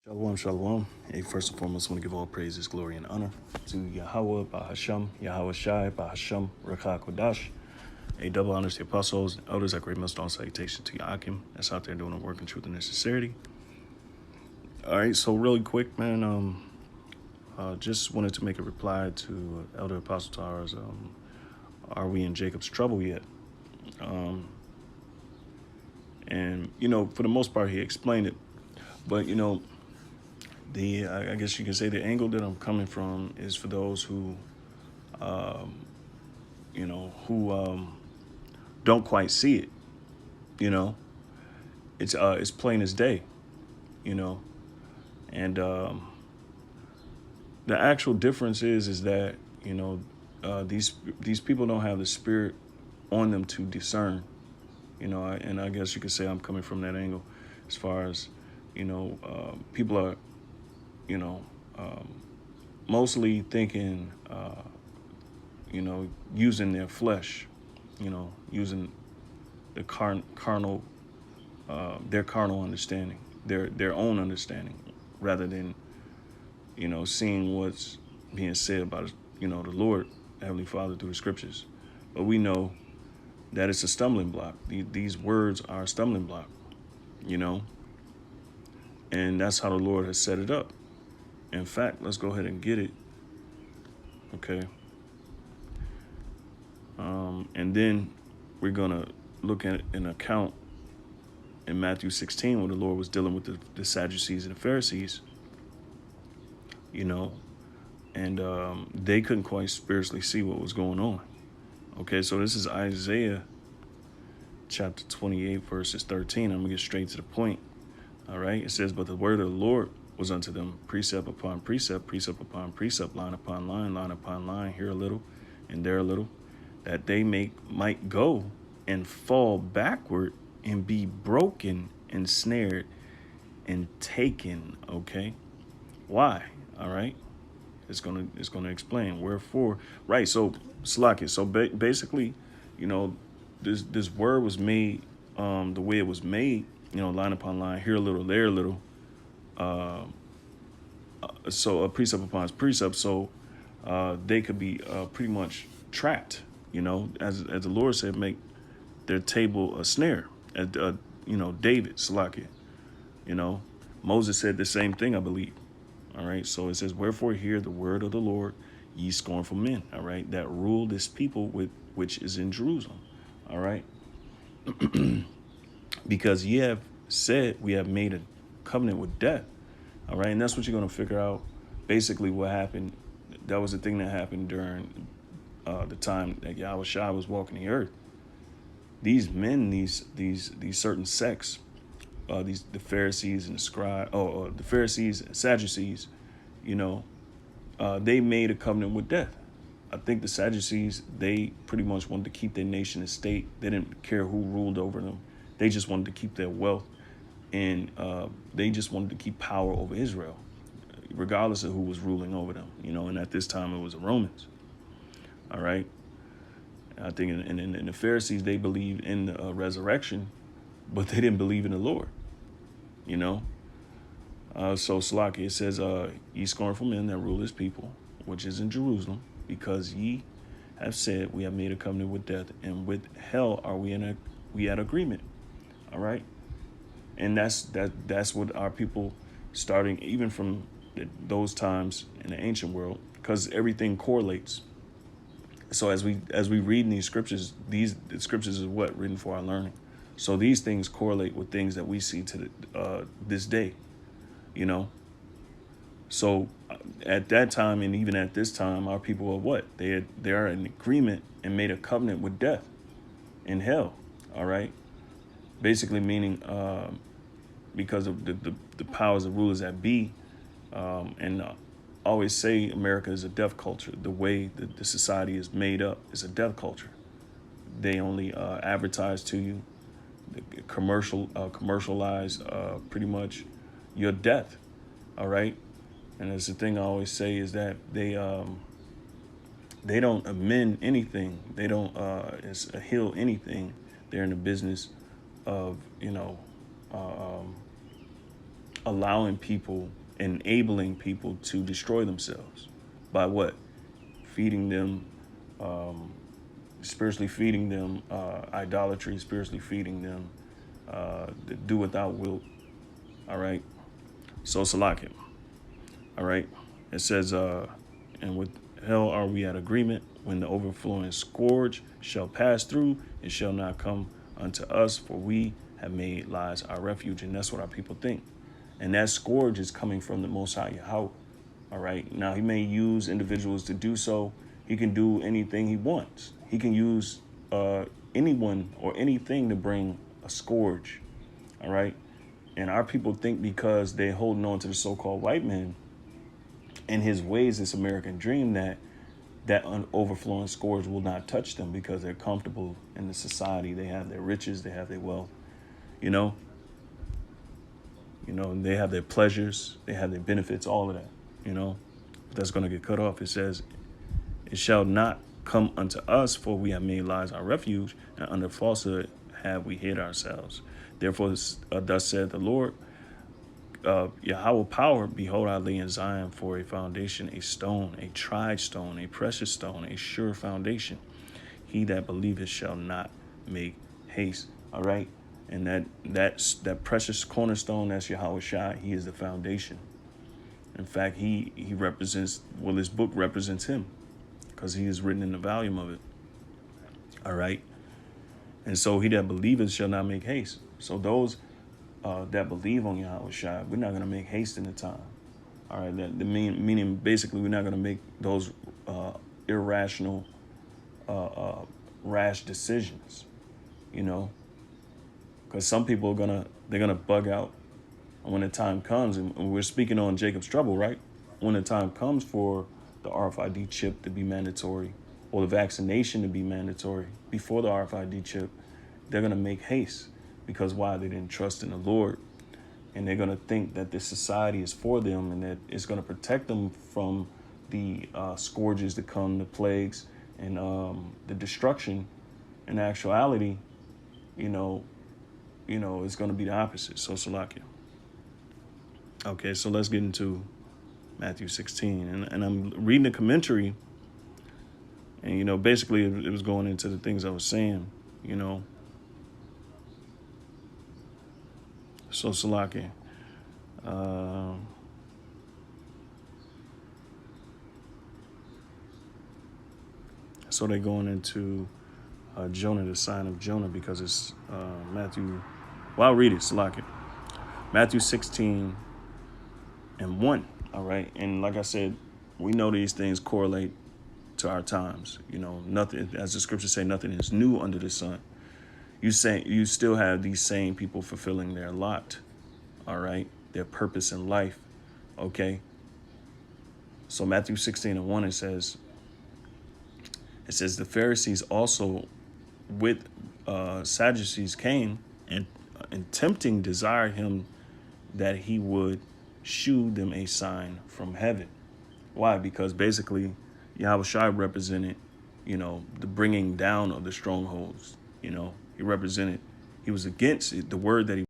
Shalom, shalom. Hey, first and foremost, I want to give all praises, glory, and honor to Yahweh, Bahasham, Yahweh Shai, Bahasham, Rakah Kodash. A double honors to the apostles and elders. A great milestone salutation to Yakim that's out there doing the work in truth and in sincerity. All right, so really quick, man, just wanted to make a reply to Elder Apostle Tara's, are we in Jacob's trouble yet? And, for the most part, he explained it. But, I guess you can say the angle that I'm coming from is for those who don't quite see it. You know, it's plain as day. You know, and the actual difference is that these people don't have the spirit on them to discern. And I guess you could say I'm coming from that angle, as far as people are you know mostly thinking using their flesh, using the carnal, their carnal understanding, their own understanding, rather than seeing what's being said about the Lord, Heavenly Father, through the Scriptures. But we know that it's a stumbling block. These words are a stumbling block, and that's how the Lord has set it up. In fact, let's go ahead and get it. Okay. And then we're going to look at an account in Matthew 16 where the Lord was dealing with the Sadducees and the Pharisees, and they couldn't quite spiritually see what was going on. Okay, so this is Isaiah chapter 28, verses 13. I'm going to get straight to the point. All right, it says, "But the word of the Lord was unto them precept upon precept, precept upon precept, line upon line, line upon line, here a little and there a little, that they might go and fall backward and be broken and snared and taken." Okay, why? All right, it's gonna explain wherefore. Right. So Slakia. So basically, this word was made the way it was made. Line upon line, here a little, there a little. So a precept upon precept, so they could be pretty much trapped. As the Lord said, make their table a snare. David, Salakia. Moses said the same thing, I believe. All right, so it says, "Wherefore hear the word of the Lord, ye scornful men." All right, that rule this people which is in Jerusalem. All right, because ye have said, we have made a covenant with death. All right, and that's what you're going to figure out. Basically, what happened, that was the thing that happened during the time that Yahweh Shai was walking the earth. These men, these certain sects, the Pharisees and the Pharisees and Sadducees, they made a covenant with death. I think the Sadducees, they pretty much wanted to keep their nation and state. They didn't care who ruled over them. They just wanted to keep their wealth, and they just wanted to keep power over Israel, regardless of who was ruling over them. And at this time it was the Romans. All right. I think in the Pharisees, they believed in the resurrection, but they didn't believe in the Lord. So Salaki, it says, "Ye scornful men that rule his people, which is in Jerusalem, because ye have said, we have made a covenant with death, and with hell are we at agreement." All right, and that's what our people, starting even from those times in the ancient world, because everything correlates. So as we read in these scriptures, the scriptures is what written for our learning. So these things correlate with things that we see to this day. So at that time, and even at this time, our people are what? They are in agreement and made a covenant with death and hell. All right, basically meaning because of the powers of rulers that be, and always say America is a death culture. The way that the society is made up is a death culture. They only advertise to you, commercialize pretty much your death. All right, and that's the thing I always say, is that they don't amend anything. They don't heal anything. They're in the business of allowing people, enabling people to destroy themselves by what? Feeding them, spiritually feeding them idolatry, spiritually feeding them do without will. All right. So Salakim. All right. It says, and with hell are we at agreement when the overflowing scourge shall pass through, it shall not come unto us, for we have made lies our refuge. And that's what our people think. And that scourge is coming from the Most High Yahweh. All right. Now, he may use individuals to do so. He can do anything he wants. He can use anyone or anything to bring a scourge. All right. And our people think because they're holding on to the so-called white man and his ways, this American dream, that overflowing scourge will not touch them because they're comfortable in the society. They have their riches, they have their wealth, you know, and they have their pleasures, they have their benefits, all of that, But that's going to get cut off. It says, it shall not come unto us, for we have made lies our refuge, and under falsehood have we hid ourselves. Therefore, thus said the Lord, Yahweh power, behold, I lay in Zion for a foundation, a stone, a tried stone, a precious stone, a sure foundation. He that believeth shall not make haste. All right. And that precious cornerstone, that's Yahweh Shai. He is the foundation. In fact, he represents, well, this book represents him because he is written in the volume of it. All right. And so he that believeth shall not make haste. So those that believe on Yahweh Shai, we're not going to make haste in the time. All right. Meaning basically we're not going to make those irrational, rash decisions, because some people they're going to bug out when the time comes. And we're speaking on Jacob's trouble, right? When the time comes for the RFID chip to be mandatory or the vaccination to be mandatory before the RFID chip, they're going to make haste because why? They didn't trust in the Lord. And they're going to think that this society is for them and that it's going to protect them from the scourges that come, the plagues, and the destruction. In actuality, it's going to be the opposite. So Salakia. Okay, so let's get into Matthew 16. And I'm reading the commentary. And, basically it was going into the things I was saying, So Salakia. So they're going into Jonah, the sign of Jonah, because it's Matthew. Well, I'll read it, Salakia. Matthew 16 and 1. All right. And like I said, we know these things correlate to our times. Nothing, as the scriptures say, nothing is new under the sun. You still have these same people fulfilling their lot. All right. Their purpose in life. Okay. So Matthew 16 and 1, it says the Pharisees also with Sadducees came and tempting desired him that he would shew them a sign from heaven. Why? Because basically Yahweh Shai represented, the bringing down of the strongholds. He was against it, the word that he